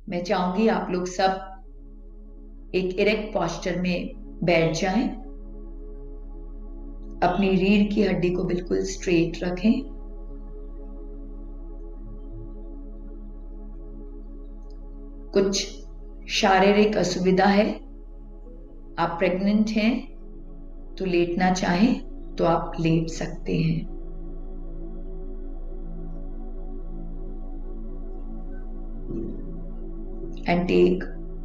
मैं चाहूंगी आप लोग सब एक इरेक्ट पोस्चर में बैठ जाएं। अपनी रीढ़ की हड्डी को बिल्कुल स्ट्रेट रखें। कुछ शारीरिक असुविधा है, आप प्रेग्नेंट हैं तो लेटना चाहें तो आप लेट सकते हैं। And take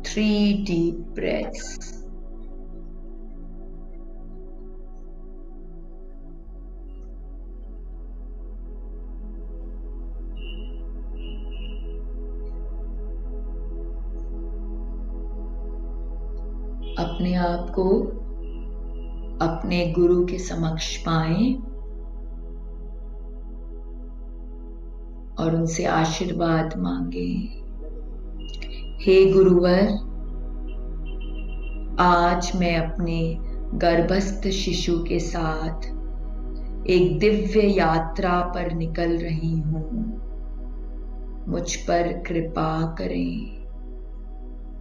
3 deep breaths. अपने आप को अपने गुरु के समक्ष पाएं और उनसे आशीर्वाद मांगें। हे गुरुवर, आज मैं अपने गर्भस्थ शिशु के साथ एक दिव्य यात्रा पर निकल रही हूं। मुझ पर कृपा करें,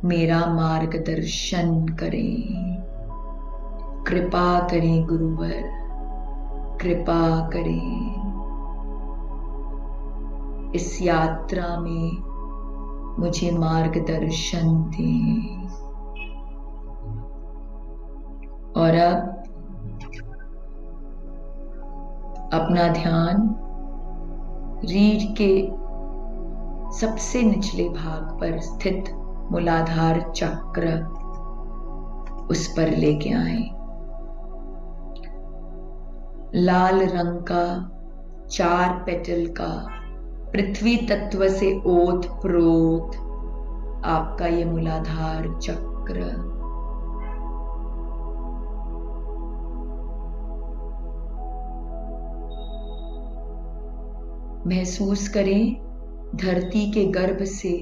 मेरा मार्गदर्शन करें। कृपा करें गुरुवर, कृपा करें। इस यात्रा में मुझे मार्गदर्शन दें। और अब अपना ध्यान रीढ़ के सबसे निचले भाग पर स्थित मूलाधार चक्र, उस पर लेके आए। लाल रंग का 4 पेटल का पृथ्वी तत्व से ओत प्रोत आपका ये मूलाधार चक्र महसूस करें। धरती के गर्भ से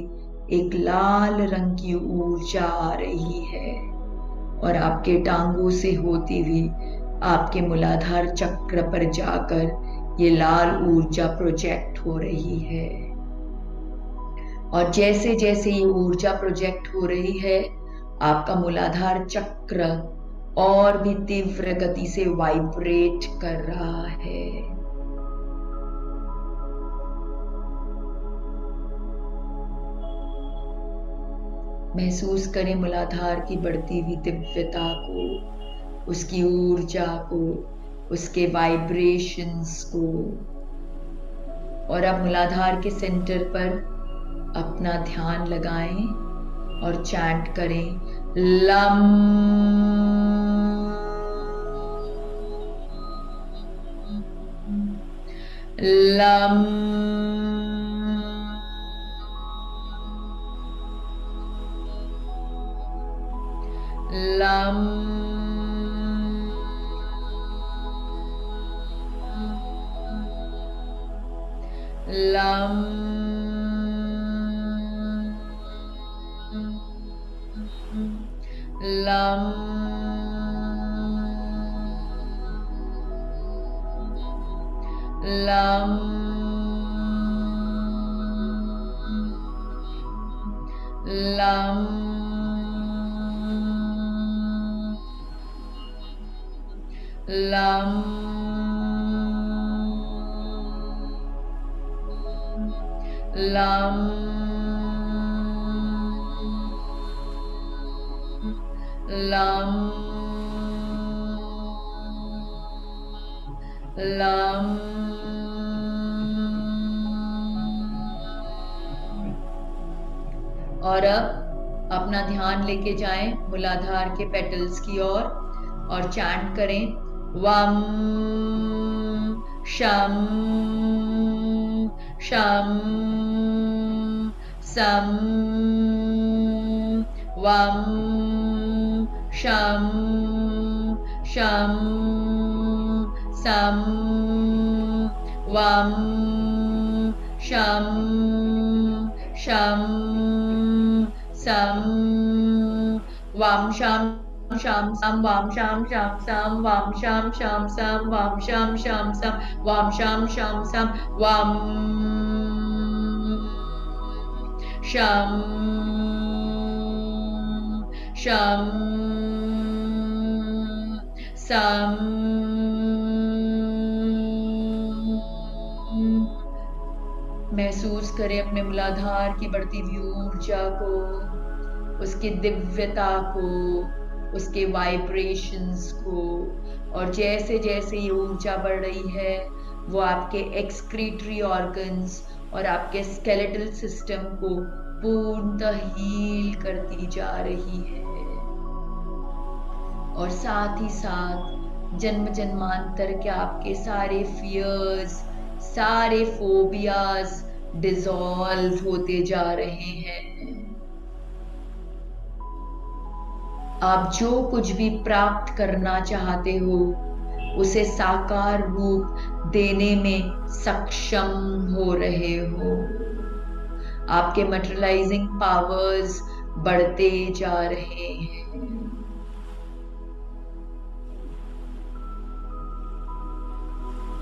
एक लाल रंग की ऊर्जा आ रही है और आपके टांगों से होती हुई आपके मूलाधार चक्र पर जाकर ये लाल ऊर्जा प्रोजेक्ट हो रही है। और जैसे जैसे ये ऊर्जा प्रोजेक्ट हो रही है, आपका मूलाधार चक्र और भी तीव्र गति से वाइब्रेट कर रहा है। महसूस करें मूलाधार की बढ़ती हुई दिव्यता को, उसकी ऊर्जा को, उसके वाइब्रेशंस को। और अब मूलाधार के सेंटर पर अपना ध्यान लगाएं और चैंट करें lump lump lump lump lump lump lump lump lump lump lump और अब अपना ध्यान लेके जाएं मूलाधार के पेटल्स की ओर और चैंट करें वम शम शम सम वम शम शम सम वम शम शम सम वम शम sham sam vam sham sham sam vam sham sham sam vam sham sham sam vam sham sham sam vam शम शम सम महसूस करें अपने मूलाधार की बढ़ती हुई ऊर्जा को, उसकी दिव्यता को, उसके वाइब्रेशंस को। और जैसे जैसे ये ऊर्जा बढ़ रही है वो आपके एक्सक्रीटरी ऑर्गन्स और आपके स्केलेटल सिस्टम को पूर्णतः हील करती जा रही है। और साथ ही साथ जन्म जन्मांतर के आपके सारे फियर्स, सारे फोबियाज डिसॉल्व होते जा रहे हैं। आप जो कुछ भी प्राप्त करना चाहते हो उसे साकार रूप देने में सक्षम हो रहे हो। आपके मटेरियलाइजिंग पावर्स बढ़ते जा रहे हैं।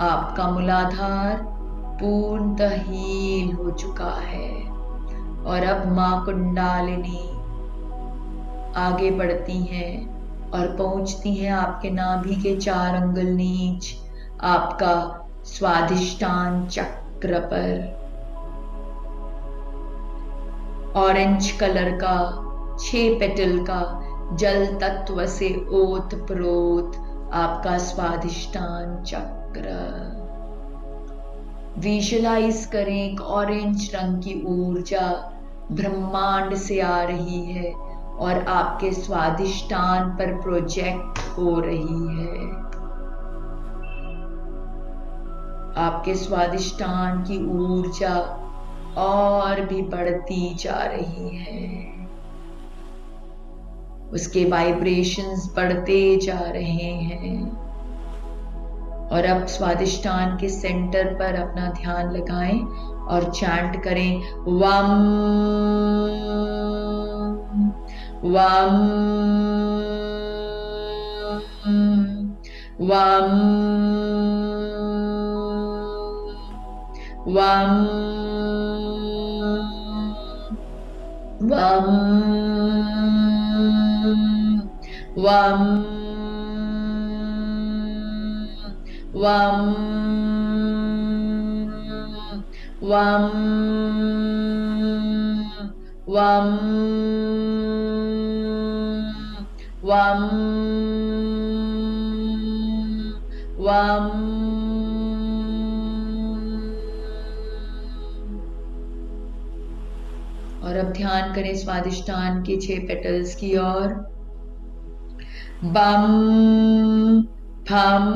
आपका मूलाधार पूर्णतः हील हो चुका है। और अब मां कुंडालिनी आगे बढ़ती हैं और पहुंचती हैं आपके नाभि के 4 अंगुल नीच आपका स्वाधिष्ठान चक्र पर। ऑरेंज कलर का 6 पेटल का जल तत्व से ओत प्रोत आपका स्वाधिष्ठान चक्र। विजुअलाइज करें एक ऑरेंज रंग की ऊर्जा ब्रह्मांड से आ रही है और आपके स्वाधिष्ठान पर प्रोजेक्ट हो रही है। आपके स्वाधिष्ठान की ऊर्जा और भी बढ़ती जा रही है, उसके वाइब्रेशंस बढ़ते जा रहे हैं। और अब स्वाधिष्ठान के सेंटर पर अपना ध्यान लगाएं और चैंट करें वम वम वम वम वम वम वम वम वम वम वम। और अब ध्यान करें स्वाधिष्ठान के 6 पेटल्स की ओर। बम फम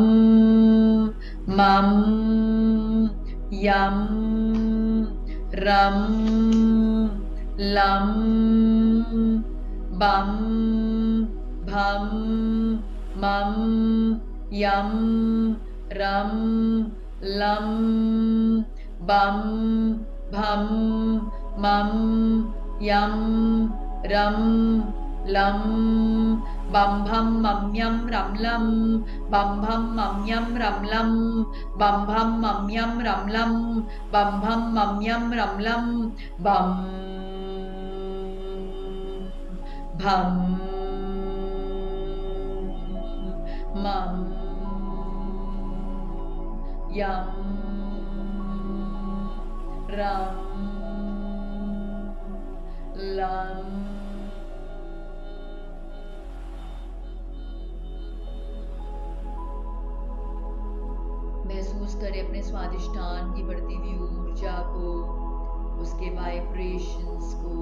मम यम रम लम बम भम मम यम रम लम बम भम मम यम रम लम बम भम मम यम रम लम बम भम मम यम रम लम बम भम मम यम रम लम बम भम मम यम रम लम बम भम मम यम रम लम। महसूस करें अपने स्वाधिष्ठान की बढ़ती हुई ऊर्जा को, उसके वाइब्रेशंस को,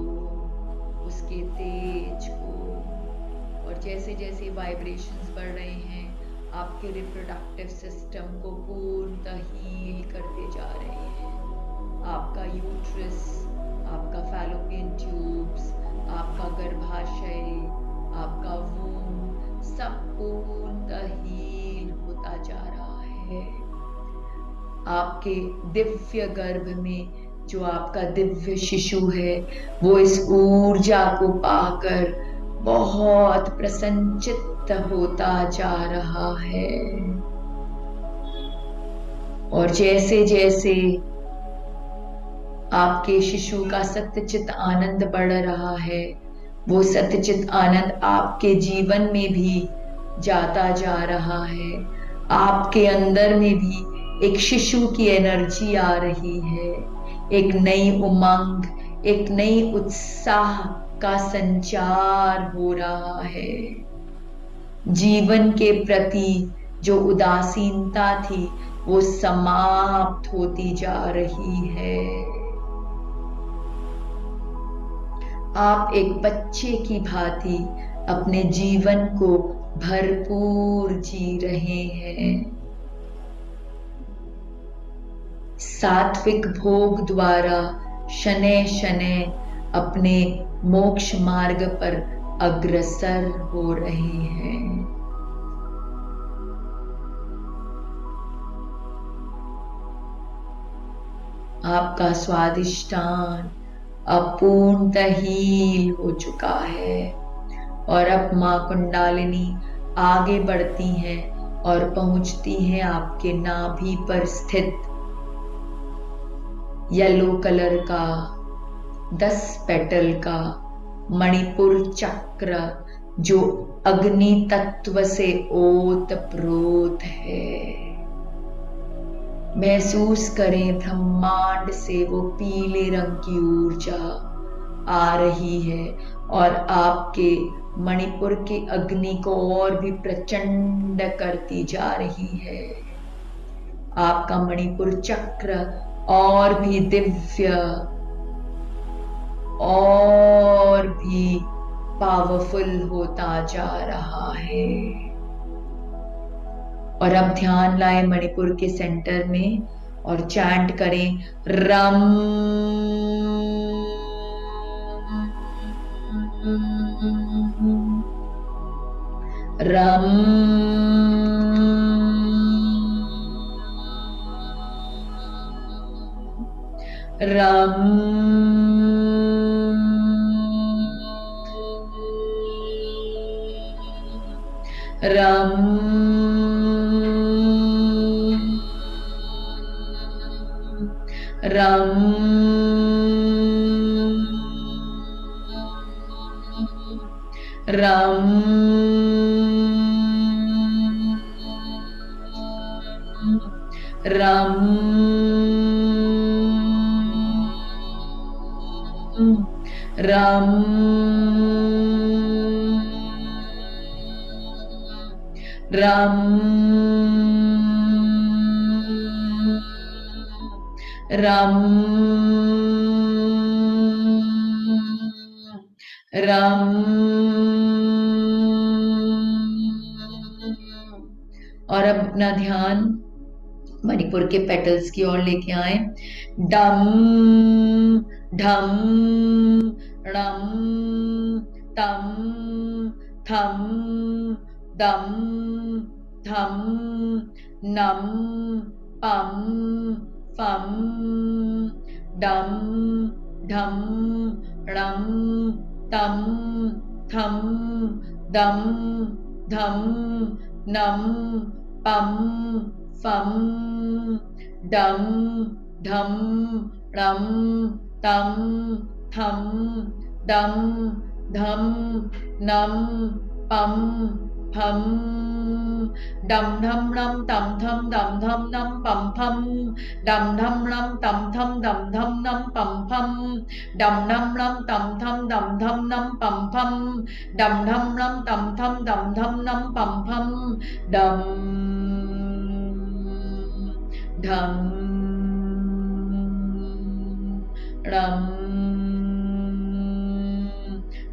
उसके तेज को। और जैसे जैसे वाइब्रेशंस बढ़ रहे हैं आपके रिप्रोडक्टिव सिस्टम को पूर्णतः हील करते जा रहे हैं। आपका यूट्रस, आपका फैलोपियन ट्यूब्स, आपका गर्भाशय, आपका वूम्ब सब पूर्णतः हील होता जा रहा है। आपके दिव्य गर्भ में जो आपका दिव्य शिशु है वो इस ऊर्जा को पाकर बहुत प्रसन्नचित्त होता जा रहा है। और जैसे जैसे आपके शिशु का सत्यचित आनंद बढ़ रहा है। वो सत्यचित आनंद आपके जीवन में भी जाता जा रहा है। आपके अंदर में भी एक शिशु की एनर्जी आ रही है। एक नई उमंग, एक नई उत्साह का संचार हो रहा है। जीवन के प्रति जो उदासीनता थी वो समाप्त होती जा रही है। आप एक बच्चे की भांति अपने जीवन को भरपूर जी रहे हैं। सात्विक भोग द्वारा शनैः शनैः अपने मोक्ष मार्ग पर अग्रसर हो रहे हैं। आपका स्वादिष्टान अपूर्णतः हील हो चुका है और अब मां कुंडालिनी आगे बढ़ती हैं और पहुंचती हैं आपके नाभि पर स्थित येलो कलर का 10 पेटल का मणिपुर चक्र जो अग्नि तत्व से ओतप्रोत है। महसूस करें ब्रह्मांड से वो पीले रंग की ऊर्जा आ रही है और आपके मणिपुर के अग्नि को और भी प्रचंड करती जा रही है। आपका मणिपुर चक्र और भी दिव्य और भी पावरफुल होता जा रहा है। और अब ध्यान लाएं मणिपुर के सेंटर में और चैंट करें रम रम रम रम रम रम रम रम रम रम रम। और अब अपना ध्यान मणिपुर के पेटल्स की ओर लेके आए। डम ढम णम तम थम दम धम नम पम फम डम ढम णम तम थम दम धम नम पम फम डम ढम णम तम थम दम धम नम पम फम डम ढम णम तम थम दम धम नम पम फम डम ढम णम तम थम दम धम नम पम फम डम ढम णम तम थम दम धम नम पम फम डम ढम णम तम थम दम धम नम पम फम डम ढम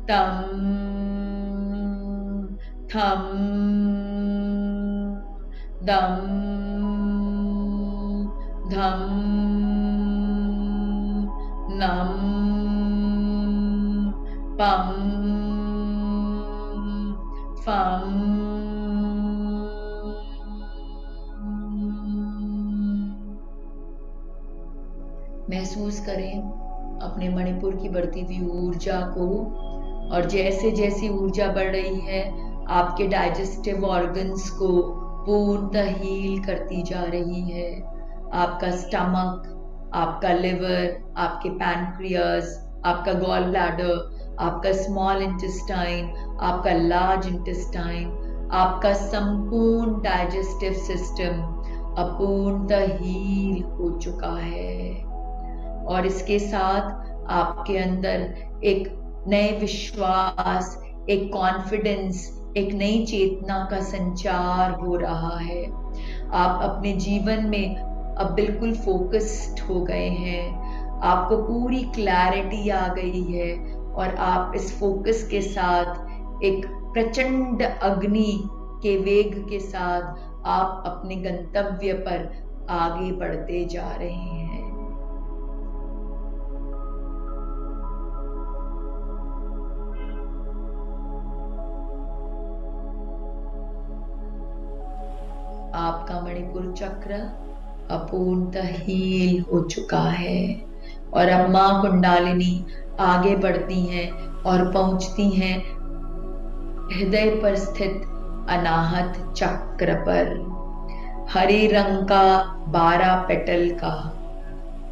णम तम थम दम धम नम पम फम। महसूस करें अपने मणिपुर की बढ़ती हुई ऊर्जा को और जैसे जैसी ऊर्जा बढ़ रही है आपके डाइजेस्टिव ऑर्गन्स को पूर्णतः हील करती जा रही है। आपका स्टमक आपका लिवर, आपके पैनक्रियाज, आपका गॉल ब्लैडर, आपका स्मॉल इंटेस्टाइन, आपका लार्ज इंटेस्टाइन, आपका संपूर्ण डाइजेस्टिव सिस्टम अपूर्णतः हील हो चुका है। और इसके साथ आपके अंदर एक नए विश्वास, एक कॉन्फिडेंस, एक नई चेतना का संचार हो रहा है। आप अपने जीवन में अब बिल्कुल फोकस्ड हो गए हैं, आपको पूरी क्लैरिटी आ गई है और आप इस फोकस के साथ एक प्रचंड अग्नि के वेग के साथ आप अपने गंतव्य पर आगे बढ़ते जा रहे हैं। आपका मणिपुर चक्र अपूर्णतः हील हो चुका है और अब मां कुंडालिनी आगे बढ़ती हैं और पहुंचती हैं हृदय पर स्थित अनाहत चक्र पर। हरे रंग का 12 पेटल का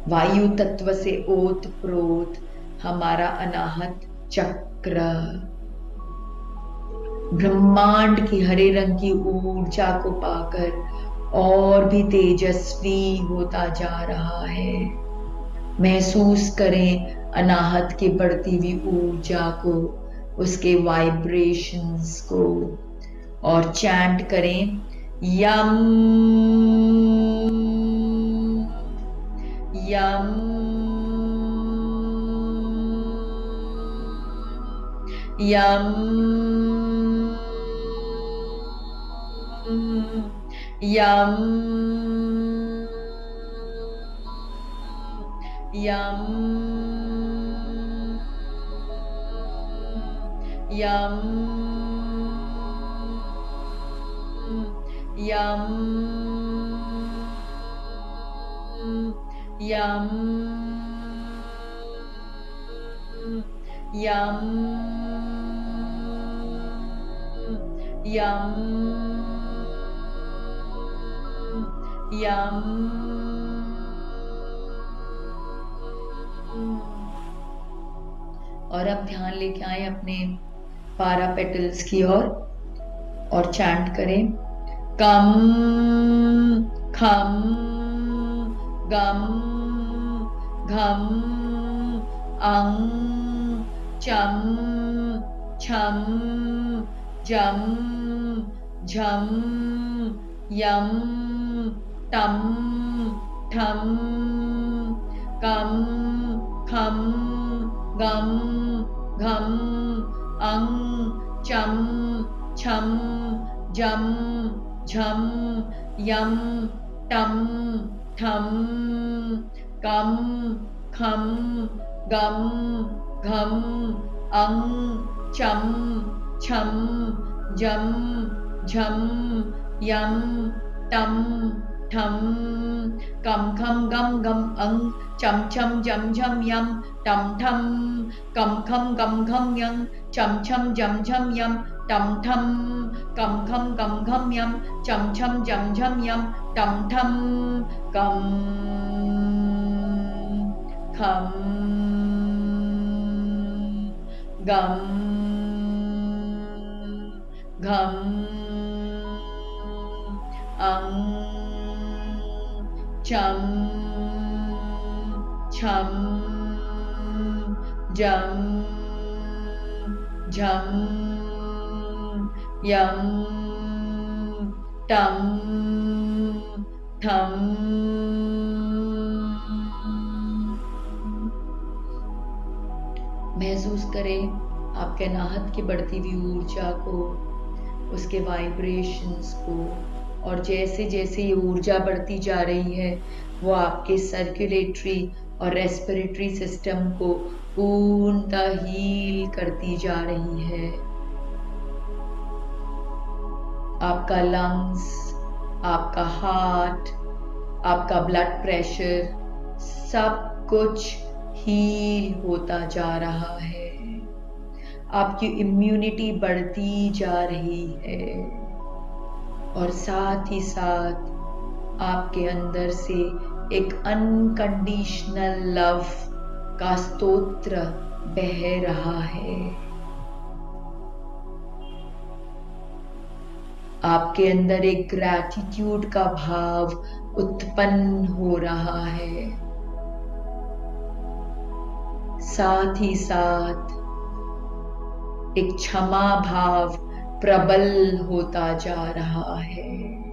वायु तत्व से ओत प्रोत हमारा अनाहत चक्र ब्रह्मांड की हरे रंग की ऊर्जा को पाकर और भी तेजस्वी होता जा रहा है। महसूस करें अनाहत की बढ़ती हुई ऊर्जा को, उसके वाइब्रेशंस को, और चैंट करें यम यम यम यम यम यम यम यम यम यम यम। और अब ध्यान लेके आए अपने 12 पेटल्स की ओर और चैंट करें कम खम गम घम अंग चम छम जम झम यम तम ठम कम खम गम घम अंग चम छम जम झम यम तम ठम कम खम गम घम अंग चम छम जम झम यम तम ठम कम खम गम गम अंग चम छम जम झम यम तम ठम कम खम गम घम यंग चम छम जम झम यम तम ठम कम खम गम घम यम चम छम जम झम यम तम ठम कम खम गम घम अंग चम छम जम झम यम तम ठम। महसूस करें आपके अनाहत की बढ़ती हुई ऊर्जा को, उसके वाइब्रेशंस को, और जैसे जैसे ये ऊर्जा बढ़ती जा रही है वो आपके सर्कुलेटरी और रेस्पिरेटरी सिस्टम को पूर्णतः हील करती जा रही है। आपका लंग्स, आपका हार्ट, आपका ब्लड प्रेशर, सब कुछ हील होता जा रहा है। आपकी इम्यूनिटी बढ़ती जा रही है और साथ ही साथ आपके अंदर से एक अनकंडीशनल लव का स्तोत्र बह रहा है। आपके अंदर एक ग्रैटिट्यूड का भाव उत्पन्न हो रहा है। साथ ही साथ एक क्षमा भाव प्रबल होता जा रहा है।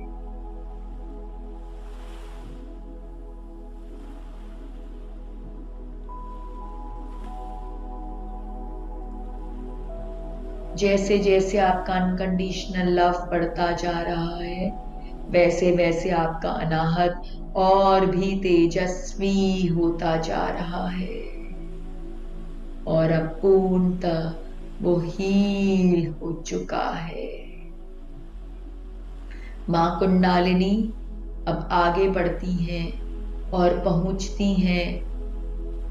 जैसे जैसे आपका अनकंडीशनल लव बढ़ता जा रहा है, वैसे वैसे आपका अनाहत और भी तेजस्वी होता जा रहा है और अब पूर्णतः वो हील हो चुका है। मां कुंडालिनी अब आगे बढ़ती हैं और पहुंचती हैं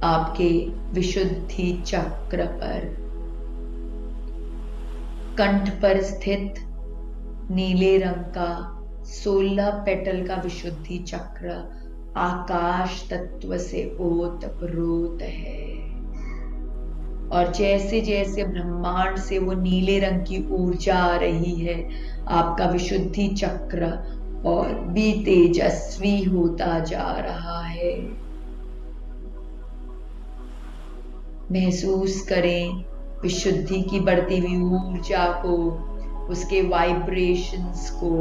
आपके विशुद्धि चक्र पर। कंठ पर स्थित नीले रंग का 16 पेटल का विशुद्धि चक्र आकाश तत्व से ओतप्रोत है और जैसे जैसे ब्रह्मांड से वो नीले रंग की ऊर्जा आ रही है, आपका विशुद्धि चक्र और भी तेजस्वी होता जा रहा है। महसूस करें विशुद्धि की बढ़ती हुई ऊर्जा को, उसके वाइब्रेशंस को,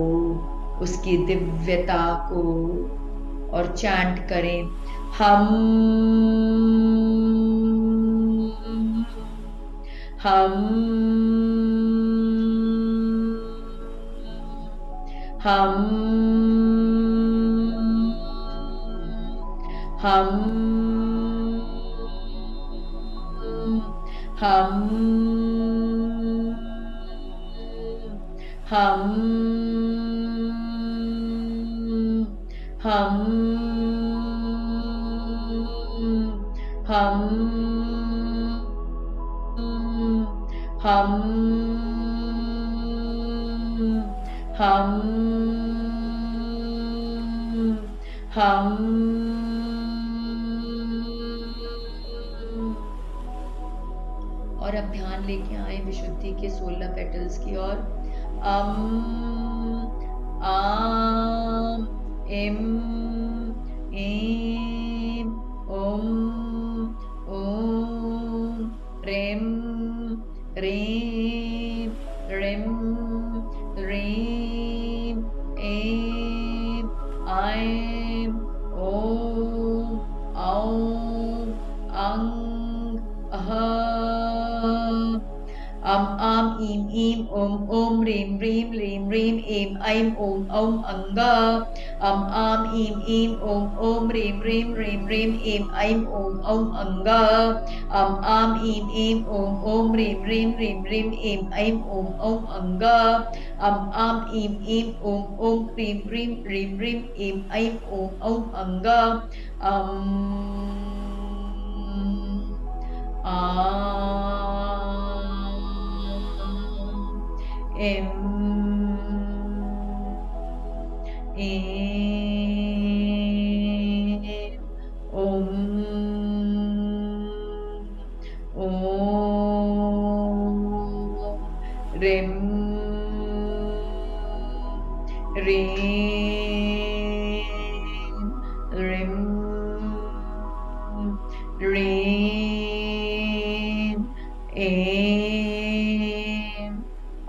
उसकी दिव्यता को और चैंट करें हम हम हम हम हम हम हम हम हम हम हम और अब ध्यान लेके आए विशुद्धि के 16 पेटल्स की ओर। आम एम एम ओम ओम रेम रेम रेम रेम एम आयम ओम औम अंग अह आम ईम ईम ओम ओम रेम रेम रेम रेम एम ऐम ओम औम अंगा आम ईम ईम ओम ओम रेम रेम रेम रेम एम ऐम ओम औम अंगा आम ईम ईम ओम ओम रेम रेम रेम रेम एम ऐम ओम औम अंगा आम ईम ईम ओम ओम रेम रेम रेम रेम एम ऐम ओम औम अंगा एम ओम ओम रेम रेम रेम रेम एम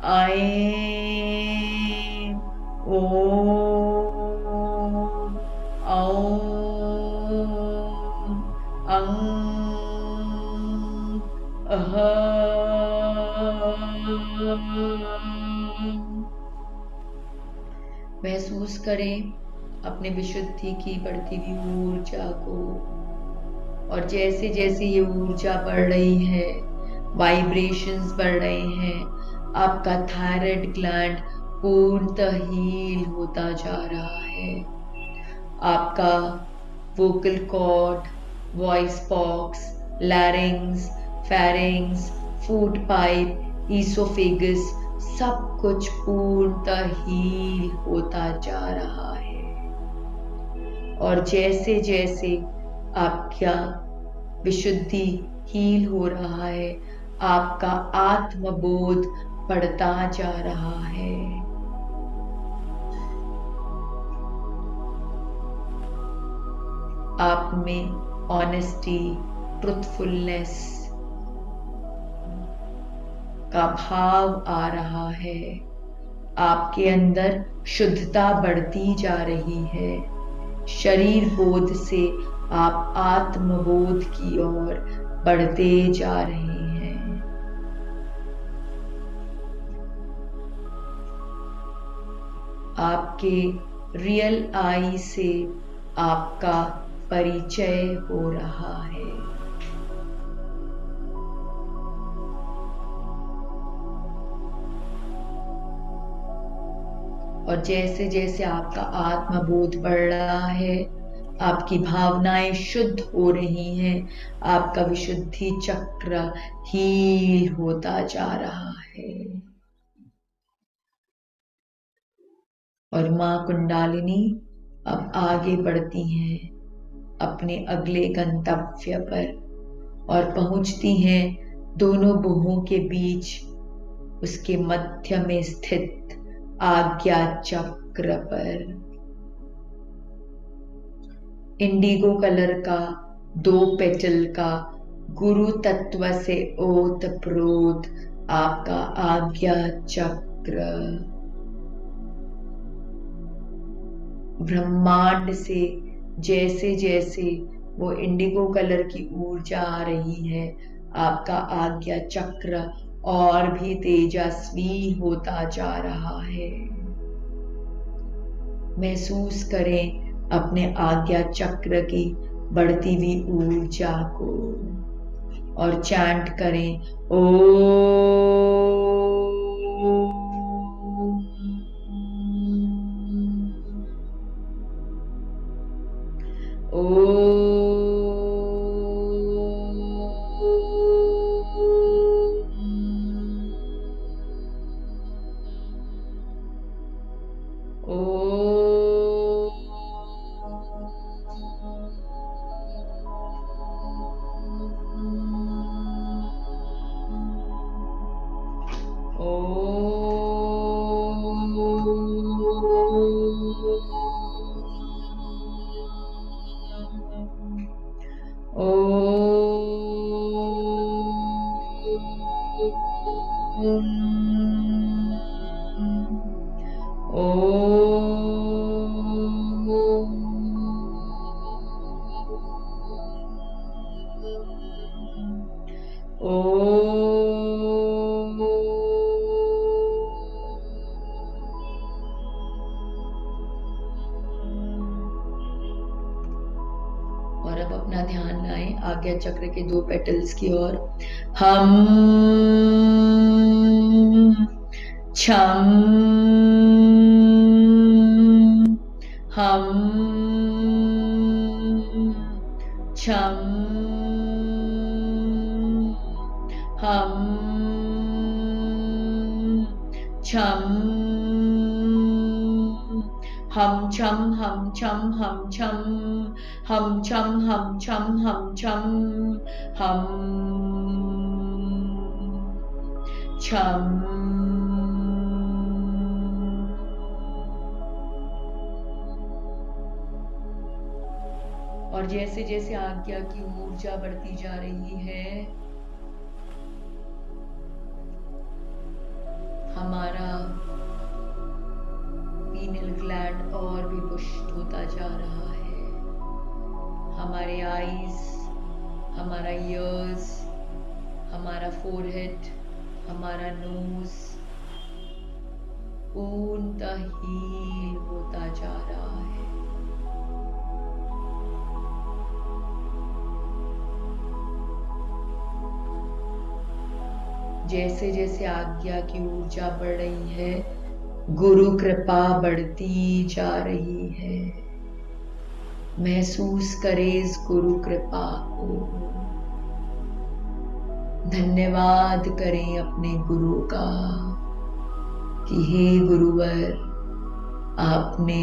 ऐम ओम औम अंग अह महसूस करें अपने विशुद्धि की बढ़ती हुई ऊर्जा को और जैसे जैसे ये ऊर्जा बढ़ रही है, वाइब्रेशंस बढ़ रहे हैं, आपका थायराइड ग्लैंड पूर्णतः हील होता जा रहा है। आपका vocal cord, voice box, larynx, pharynx, food pipe, oesophagus सब कुछ पूर्णतः हील होता जा रहा है। और जैसे जैसे आपका विशुद्धि हील हो रहा है, आपका आत्मबोध बढ़ता जा रहा है। आप में ऑनेस्टी, ट्रुथफुलनेस का भाव आ रहा है। आपके अंदर शुद्धता बढ़ती जा रही है। शरीर बोध से आप आत्मबोध की ओर बढ़ते जा रहे हैं। आपके रियल आई से आपका परिचय हो रहा है। और जैसे जैसे आपका आत्मबोध बढ़ रहा है, आपकी भावनाएं शुद्ध हो रही हैं, आपका विशुद्धि चक्र हील होता जा रहा है। और मां कुंडालिनी अब आगे बढ़ती हैं अपने अगले गंतव्य पर और पहुंचती हैं दोनों बुहों के बीच उसके मध्य में स्थित आज्ञा चक्र पर। इंडिगो कलर का 2 पेटल का गुरु तत्व से ओतप्रोत आपका आज्ञा चक्र ब्रह्मांड से जैसे जैसे वो इंडिगो कलर की ऊर्जा आ रही है, आपका आज्ञा चक्र और भी तेजस्वी होता जा रहा है। महसूस करें अपने आज्ञा चक्र की बढ़ती हुई ऊर्जा को और चैंट करें और अब अपना ध्यान लाएं आज्ञा चक्र के 2 पेटल्स की ओर। हम छम हम छम हम छम हम छम हम छम हम छम हम छम हम छम हम छम हम छम। और जैसे जैसे आज्ञा की ऊर्जा बढ़ती जा रही है, हमारा पीनियल ग्लैंड और भी पुष्ट होता जा रहा है। हमारे आईज, हमारा ईयर्स, हमारा फोरहेड, हमारा नोज पूर्णतः हील होता जा रहा है। जैसे जैसे आज्ञा की ऊर्जा बढ़ रही है, गुरु कृपा बढ़ती जा रही है। महसूस करें इस गुरु कृपा को। धन्यवाद करें अपने गुरु का कि हे गुरुवर, आपने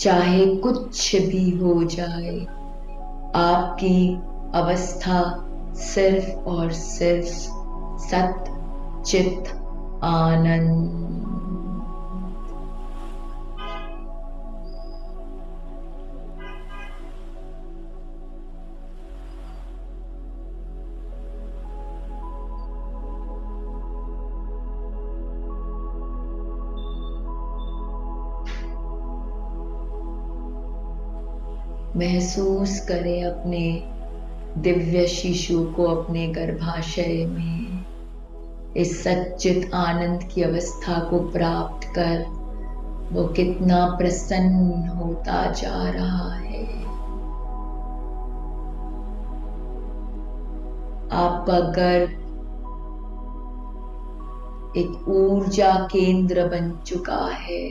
चाहे कुछ भी हो जाए, आपकी अवस्था सिर्फ और सिर्फ सत चित आनंद। महसूस करें अपने दिव्य शिशु को अपने गर्भाशय में, इस सच्चित आनंद की अवस्था को प्राप्त कर वो कितना प्रसन्न होता जा रहा है। आपका गर्भ एक ऊर्जा केंद्र बन चुका है,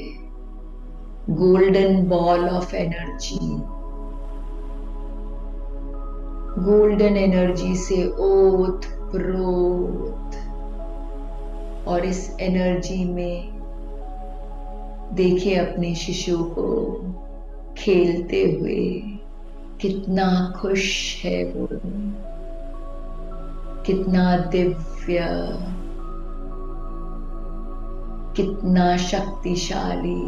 golden ball of energy. Golden energy से ओत प्रोत, और इस एनर्जी में देखिए अपने शिशु को खेलते हुए, कितना खुश है वो, कितना दिव्य, कितना शक्तिशाली,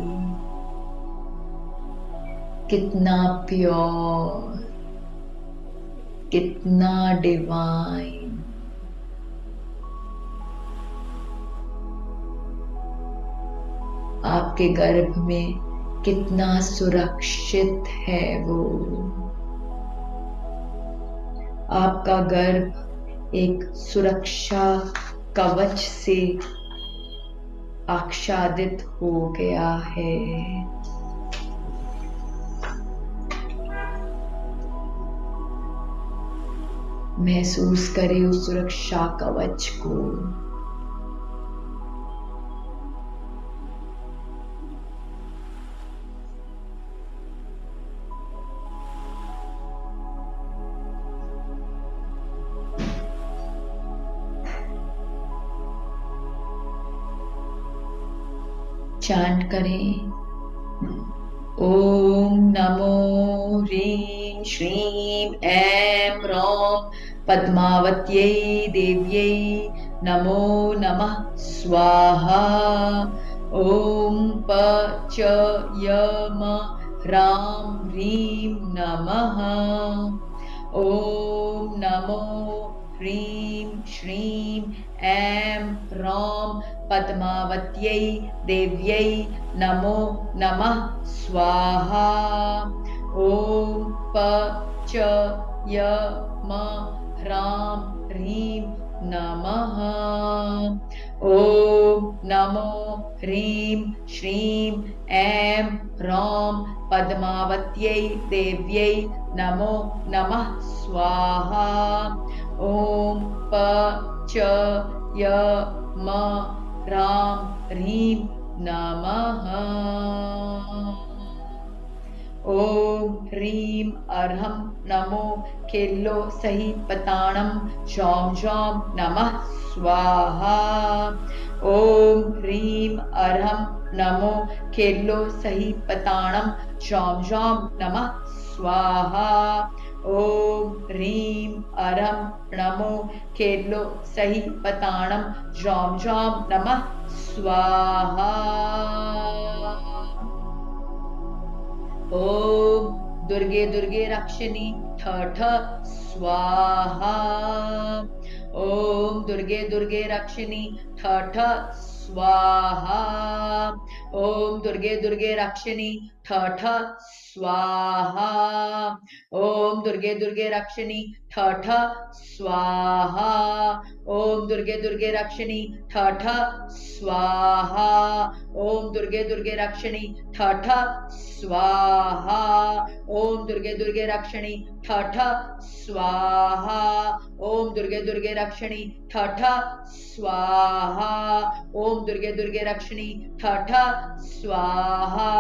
कितना प्योर, कितना डिवाइन। आपके गर्भ में कितना सुरक्षित है वो। आपका गर्भ एक सुरक्षा कवच से आच्छादित हो गया है। महसूस करें उस सुरक्षा कवच को। चांट करें, ओम नमो ह्रीं श्रीं ऐं ह्रौं पद्मावत्यै देव्यै नमो नमः स्वाहा। ओम प च य म ह्रां ह्रीं नमः। ओम नमो ह्रीं श्रीं ऐं ह्रौं पद्मावत्यै देव्यै नमो नमः स्वाहा। ओम प च य म ह्रां ह्रीं नमः। ओम नमो ह्रीं श्रीं ऐं ह्रौं पद्मावत्यै देव्यै नमो नमः स्वाहा। ओम प च य म ह्रां ह्रीं नमः। ओम ह्रीं अर्हं नमो खेल्लो सही पताणं झौं झौं नमः स्वाहा। ओम ह्रीं अर्हं नमो खेल्लो सही पताणं झौं झौं नमः स्वाहा। ओम ह्रीं अर्हं नमो खेल्लो सही पताणं झौं झौं नमः स्वाहा। ओम दुर्गे दुर्गे रक्षिणी ठ ठ स्वाहा। ओम दुर्गे दुर्गे रक्षिणी ठ ठ स्वाहा। ओम दुर्गे दुर्गे रक्षिणी ठ ठ स्वाहा। ओम दुर्गे दुर्गे रक्षिणी ठ ठ स्वाहा। ओम दुर्गे दुर्गे रक्षिणी ठ ठ स्वाहा। ओम दुर्गे दुर्गे रक्षिणी ठ ठ स्वाहा। ओम दुर्गे दुर्गे रक्षिणी ठ ठ स्वाहा। ओम दुर्गे दुर्गे रक्षिणी ठ ठ स्वाहा। ओम दुर्गे दुर्गे रक्षिणी ठ ठ स्वाहा।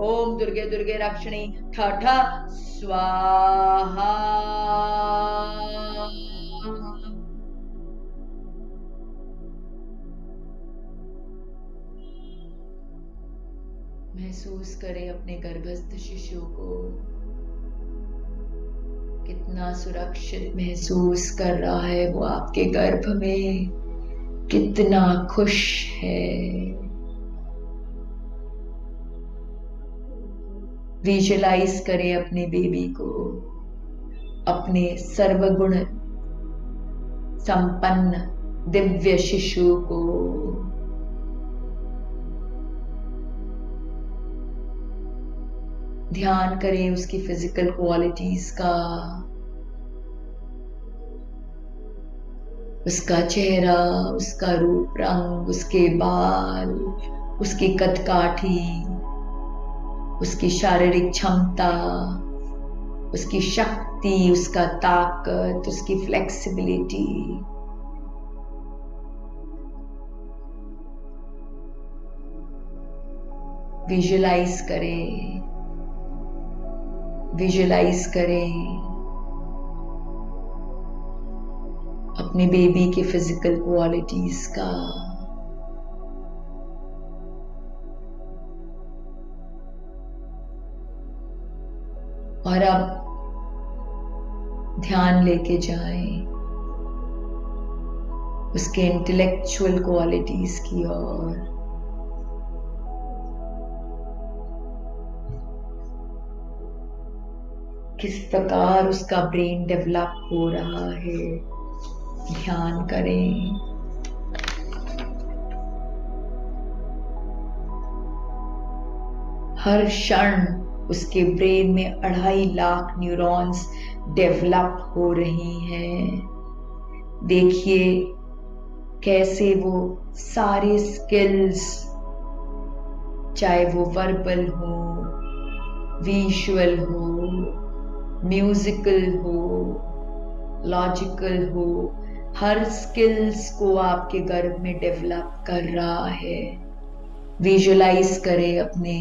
ओम दुर्गे दुर्गे रक्षिणी ठ ठ स्वाहा। महसूस करें अपने गर्भस्थ शिशु को, कितना सुरक्षित महसूस कर रहा है वो आपके गर्भ में, कितना खुश है। विजुलाइज करें अपने बेबी को, अपने सर्वगुण संपन्न दिव्य शिशु को। ध्यान करें उसकी फिजिकल क्वालिटीज का, उसका चेहरा, उसका रूप रंग, उसके बाल, उसकी कदकाठी, उसकी शारीरिक क्षमता, उसकी शक्ति, उसका ताकत, उसकी फ्लेक्सिबिलिटी। विजुलाइज करें, विजुलाइज करें अपने बेबी के फिजिकल क्वालिटीज का। और अब ध्यान लेके जाएं उसके इंटेलेक्चुअल क्वालिटीज की ओर। किस प्रकार उसका ब्रेन डेवलप हो रहा है, ध्यान करें। हर क्षण उसके ब्रेन में 2.5 लाख न्यूरॉन्स डेवलप हो रही हैं। देखिए कैसे वो सारे स्किल्स, चाहे वो वर्बल हो, विजुअल हो, म्यूजिकल हो, लॉजिकल हो, हर स्किल्स को आपके गर्भ में डेवलप कर रहा है। विजुलाइज करें अपने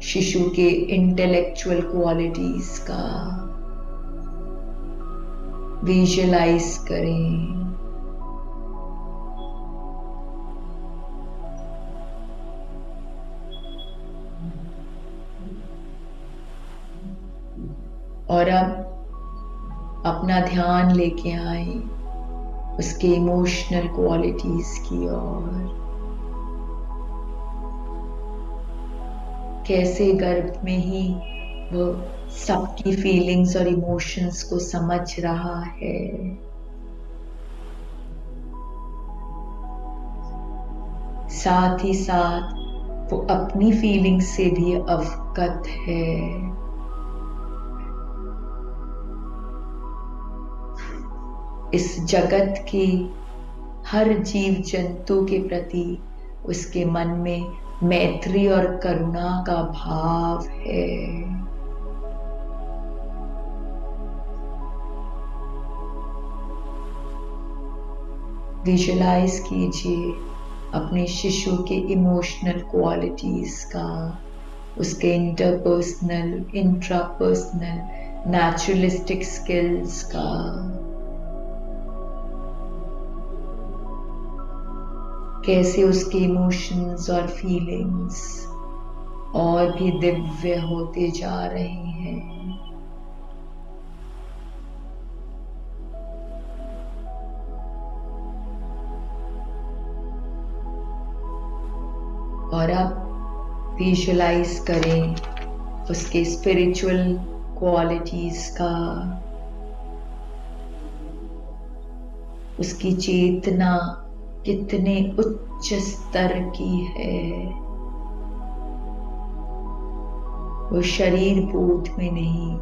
शिशु के इंटेलेक्चुअल क्वालिटीज का, विजुलाइज करें। और अब अपना ध्यान लेके आए उसके इमोशनल क्वालिटीज की ओर। कैसे गर्भ में ही वो सबकी फीलिंग्स और इमोशंस को समझ रहा है। साथ ही साथ वो अपनी फीलिंग्स से भी अवगत है। इस जगत की हर जीव जंतु के प्रति उसके मन में मैत्री और करुणा का भाव है। विजुलाइज कीजिए अपने शिशु के इमोशनल क्वालिटीज का, उसके इंटरपर्सनल, इंट्रापर्सनल, नेचुरलिस्टिक स्किल्स का। कैसे उसके इमोशंस और फीलिंग्स और भी दिव्य होते जा रहे हैं। और अब विजुलाइज करें उसके स्पिरिचुअल क्वालिटीज का, उसकी चेतना कितने उच्च स्तर की है। वो शरीर बोध में नहीं,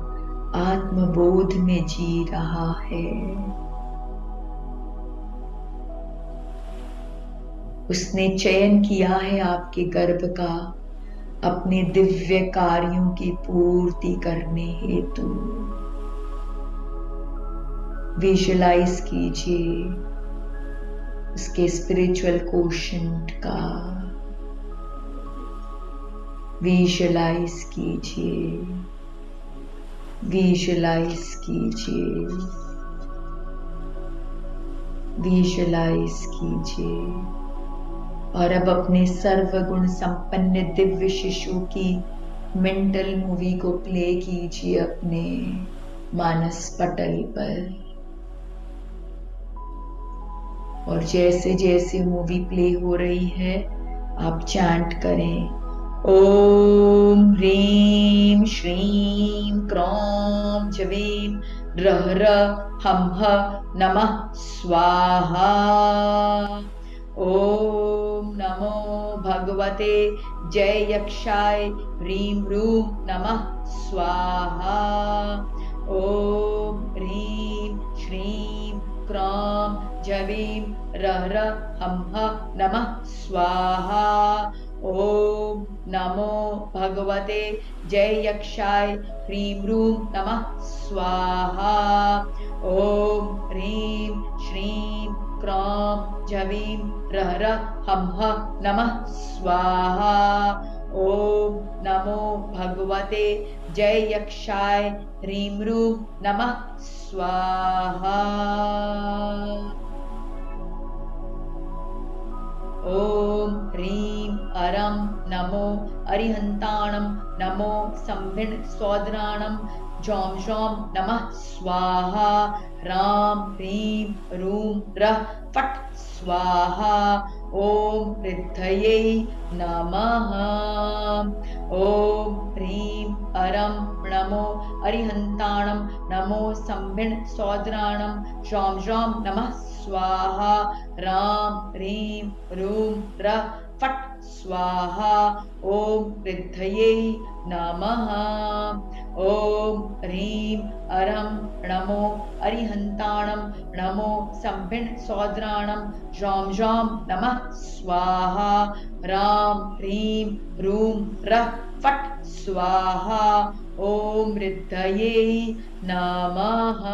आत्मबोध में जी रहा है। उसने चयन किया है आपके गर्भ का अपने दिव्य कार्यों की पूर्ति करने हेतु। विजुलाइज कीजिए उसके स्पिरिचुअल कोशंट का, विजुलाइज कीजिए, विजुलाइज कीजिए, विजुलाइज कीजिए। और अब अपने सर्वगुण संपन्न दिव्य शिशु की मेंटल मूवी को प्ले कीजिए अपने मानस पटल पर। और जैसे जैसे मूवी प्ले हो रही है आप चैंट करें, ओम ह्रीं श्रीं क्रों जवीं रह र हम ह नमः स्वाहा। ओम नमो भगवते जय यक्षाय ह्रीं ह्रूं नमः स्वाहा। ओम ह्रीं श्रीं क्रों जवीं रह र हम ह नमः स्वाहा। ओम नमो भगवते जय यक्षाय ह्रीं ह्रूं नमः स्वाहा। ओम ह्रीं श्रीं क्रों जवीं रह र हम ह नमः स्वाहा। ओम नमो भगवते जय यक्षाय ह्रीं ह्रूं नमः स्वाहा। ओम ह्रीं अरं नमो अरिहन्ताणं नमो संभिन् सौद्राणं जौं जौं नमः स्वाहा। राम ह्रीं रूं रः फट् स्वाहा। ओम ऋद्धये नमः। ओम ह्रीं अरं नमो अरिहन्ताणं नमो संभिन् सौद्राणं जौं जौं नमः स्वाहा। राम ह्रीं रूं रः फट् स्वाहा। ओम ऋद्धये नमः। ओम ह्रीं अरं नमो अरिहन्ताणं नमो संभिन् सौद्राणं जौं जौं नमः स्वाहा। राम ह्रीं रूं रः फट् स्वाहा। ओम ऋद्धये नमः।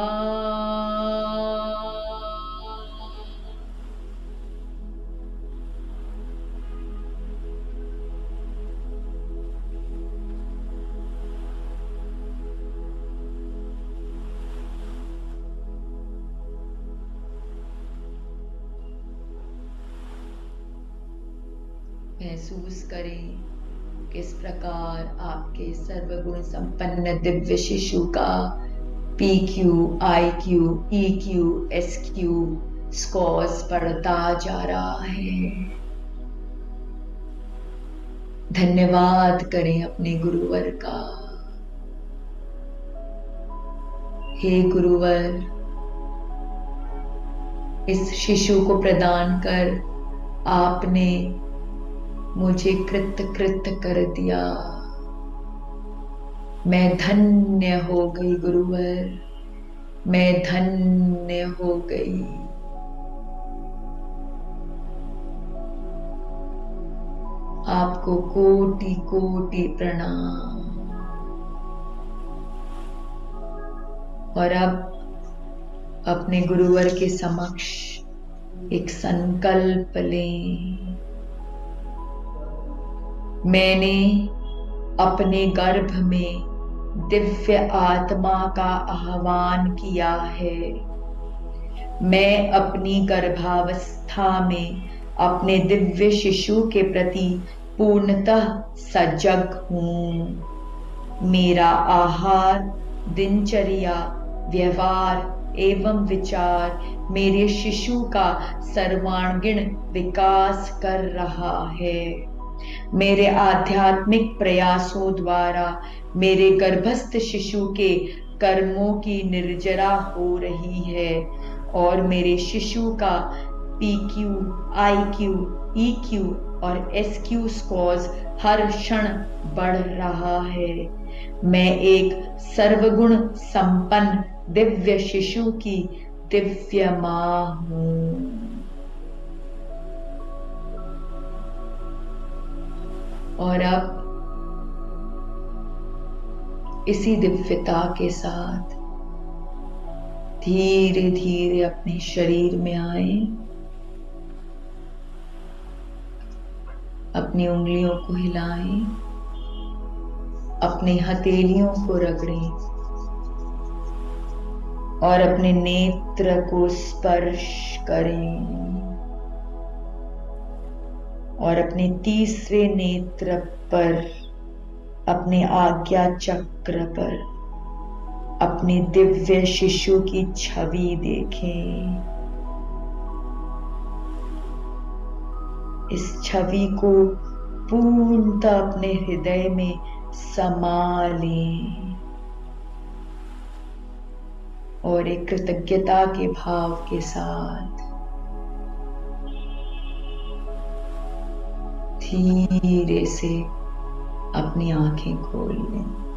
महसूस करें किस प्रकार आपके सर्वगुण संपन्न दिव्य शिशु का PQ, IQ, EQ, SQ scores बढ़ता जा रहा है। धन्यवाद करें अपने गुरुवर का। हे गुरुवर, इस शिशु को प्रदान कर आपने मुझे कृत कर दिया। मैं धन्य हो गई गुरुवर, मैं धन्य हो गई। आपको कोटि कोटि प्रणाम। और अब अपने गुरुवर के समक्ष एक संकल्प लें। मैंने अपने गर्भ में दिव्य आत्मा का आह्वान किया है। मैं अपनी गर्भावस्था में अपने दिव्य शिशु के प्रति पूर्णतः सजग हूँ। मेरा आहार, दिनचर्या, व्यवहार एवं विचार मेरे शिशु का सर्वांगीण विकास कर रहा है। मेरे आध्यात्मिक प्रयासों द्वारा मेरे गर्भस्थ शिशु के कर्मों की निर्जरा हो रही है और मेरे शिशु का PQ, IQ, EQ और SQ स्कोर्स हर क्षण बढ़ रहा है। मैं एक सर्वगुण संपन्न दिव्य शिशु की दिव्य मां हूँ। और अब इसी दिव्यता के साथ धीरे धीरे अपने शरीर में आए। अपनी उंगलियों को हिलाएं, अपने हथेलियों को रगड़ें और अपने नेत्र को स्पर्श करें। और अपने तीसरे नेत्र पर, अपने आज्ञा चक्र पर अपने दिव्य शिशु की छवि देखें। इस छवि को पूर्णतः अपने हृदय में समा लें और एक कृतज्ञता के भाव के साथ धीरे से अपनी आंखें खोल लें।